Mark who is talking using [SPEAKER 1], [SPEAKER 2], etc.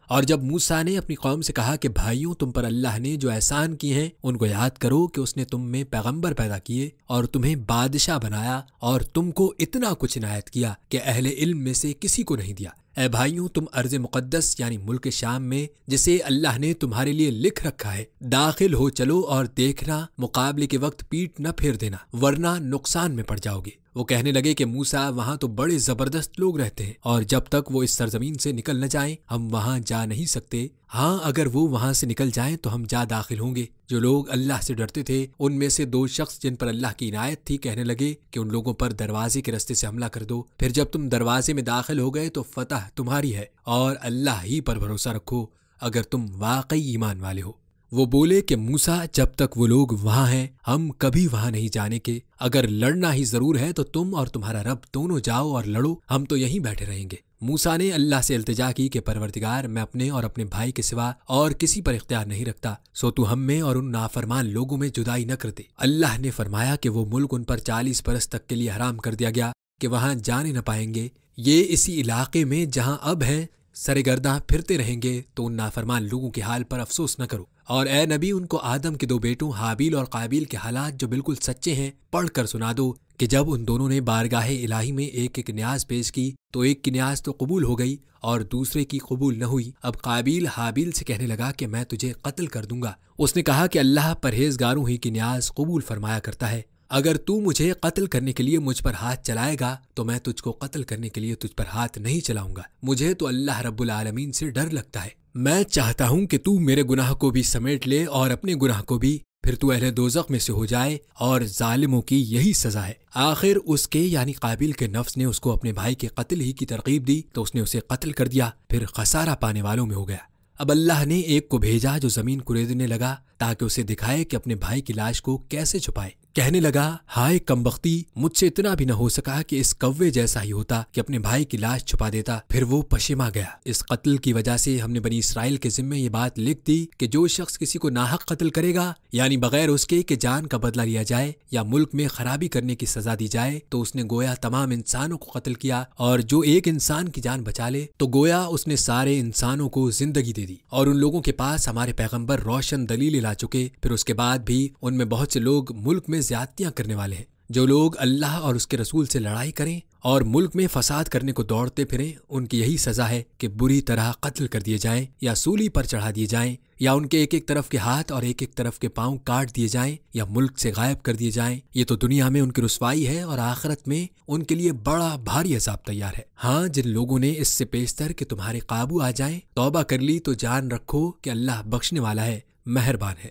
[SPEAKER 1] اور جب موسیٰ نے اپنی قوم سے کہا کہ بھائیوں، تم پر اللہ نے جو احسان کیے ہیں ان کو یاد کرو کہ اس نے تم میں پیغمبر پیدا کیے اور تمہیں بادشاہ بنایا اور تم کو اتنا کچھ عنایت کیا کہ اہل علم میں سے کسی کو نہیں دیا۔ اے بھائیوں، تم ارض مقدس یعنی ملک شام میں جسے اللہ نے تمہارے لیے لکھ رکھا ہے داخل ہو چلو، اور دیکھنا مقابلے کے وقت پیٹ نہ پھیر دینا ورنہ نقصان میں پڑ جاؤ گے۔ وہ کہنے لگے کہ موسیٰ، وہاں تو بڑے زبردست لوگ رہتے ہیں اور جب تک وہ اس سرزمین سے نکل نہ جائیں ہم وہاں جا نہیں سکتے۔ ہاں، اگر وہ وہاں سے نکل جائیں تو ہم جا داخل ہوں گے۔ جو لوگ اللہ سے ڈرتے تھے ان میں سے 2 شخص جن پر اللہ کی عنایت تھی کہنے لگے کہ ان لوگوں پر دروازے کے رستے سے حملہ کر دو، پھر جب تم دروازے میں داخل ہو گئے تو فتح تمہاری ہے، اور اللہ ہی پر بھروسہ رکھو اگر تم واقعی ایمان والے ہو۔ وہ بولے کہ موسیٰ، جب تک وہ لوگ وہاں ہیں ہم کبھی وہاں نہیں جانے کے، اگر لڑنا ہی ضرور ہے تو تم اور تمہارا رب دونوں جاؤ اور لڑو، ہم تو یہیں بیٹھے رہیں گے۔ موسیٰ نے اللہ سے التجا کی کہ پروردگار، میں اپنے اور اپنے بھائی کے سوا اور کسی پر اختیار نہیں رکھتا، سو تو ہم میں اور ان نافرمان لوگوں میں جدائی نہ کر دے۔ اللہ نے فرمایا کہ وہ ملک ان پر 40 برس تک کے لیے حرام کر دیا گیا کہ وہاں جانے نہ پائیں گے۔ یہ اسی علاقے میں جہاں اب ہیں سرگرداں پھرتے رہیں گے، تو ان نافرمان لوگوں کے حال پر افسوس نہ کرو۔ اور اے نبی، ان کو آدم کے 2 بیٹوں حابیل اور قابیل کے حالات جو بالکل سچے ہیں پڑھ کر سنا دو کہ جب ان دونوں نے بارگاہ الہی میں ایک نیاز پیش کی تو ایک کی نیاز تو قبول ہو گئی اور دوسرے کی قبول نہ ہوئی۔ اب قابیل حابیل سے کہنے لگا کہ میں تجھے قتل کر دوں گا۔ اس نے کہا کہ اللہ پرہیزگاروں ہی کی نیاز قبول فرمایا کرتا ہے، اگر تو مجھے قتل کرنے کے لیے مجھ پر ہاتھ چلائے گا تو میں تجھ کو قتل کرنے کے لیے تجھ پر ہاتھ نہیں چلاؤں گا۔ مجھے تو اللہ رب العالمین سے ڈر لگتا ہے، میں چاہتا ہوں کہ تو میرے گناہ کو بھی سمیٹ لے اور اپنے گناہ کو بھی، پھر تو اہل دوزخ میں سے ہو جائے، اور ظالموں کی یہی سزا ہے۔ آخر اس کے یعنی قابیل کے نفس نے اس کو اپنے بھائی کے قتل ہی کی ترغیب دی تو اس نے اسے قتل کر دیا، پھر خسارہ پانے والوں میں ہو گیا۔ اب اللہ نے ایک کو بھیجا جو زمین کریدنے لگا تاکہ اسے دکھائے کہ اپنے بھائی کی لاش کو کیسے چھپائے۔ کہنے لگا، ہائے کمبختی، مجھ سے اتنا بھی نہ ہو سکا کہ اس کوے جیسا ہی ہوتا کہ اپنے بھائی کی لاش چھپا دیتا۔ پھر وہ پشیما گیا۔ اس قتل کی وجہ سے ہم نے بنی اسرائیل کے ذمے یہ بات لکھ دی کہ جو شخص کسی کو ناحق قتل کرے گا، یعنی بغیر اس کے کہ جان کا بدلہ لیا جائے یا ملک میں خرابی کرنے کی سزا دی جائے، تو اس نے گویا تمام انسانوں کو قتل کیا، اور جو ایک انسان کی جان بچا لے تو گویا اس نے سارے انسانوں کو زندگی دے دی۔ اور ان لوگوں کے پاس ہمارے پیغمبر روشن دلیل لا چکے، پھر اس کے بعد بھی ان میں بہت سے لوگ ملک میں زیادتیاں کرنے والے ہیں۔ جو لوگ اللہ اور اس کے رسول سے لڑائی کریں اور ملک میں فساد کرنے کو دوڑتے پھریں، ان کی یہی سزا ہے کہ بری طرح قتل کر دیے جائیں یا سولی پر چڑھا دیے جائیں، یا ان کے ایک طرف کے ہاتھ اور ایک طرف کے پاؤں کاٹ دیے جائیں یا ملک سے غائب کر دیے جائیں۔ یہ تو دنیا میں ان کی رسوائی ہے اور آخرت میں ان کے لیے بڑا بھاری عذاب تیار ہے۔ ہاں، جن لوگوں نے اس سے پیشتر کہ تمہارے قابو آ جائیں توبہ کر لی تو جان رکھو کہ اللہ بخشنے والا ہے، مہربان ہے۔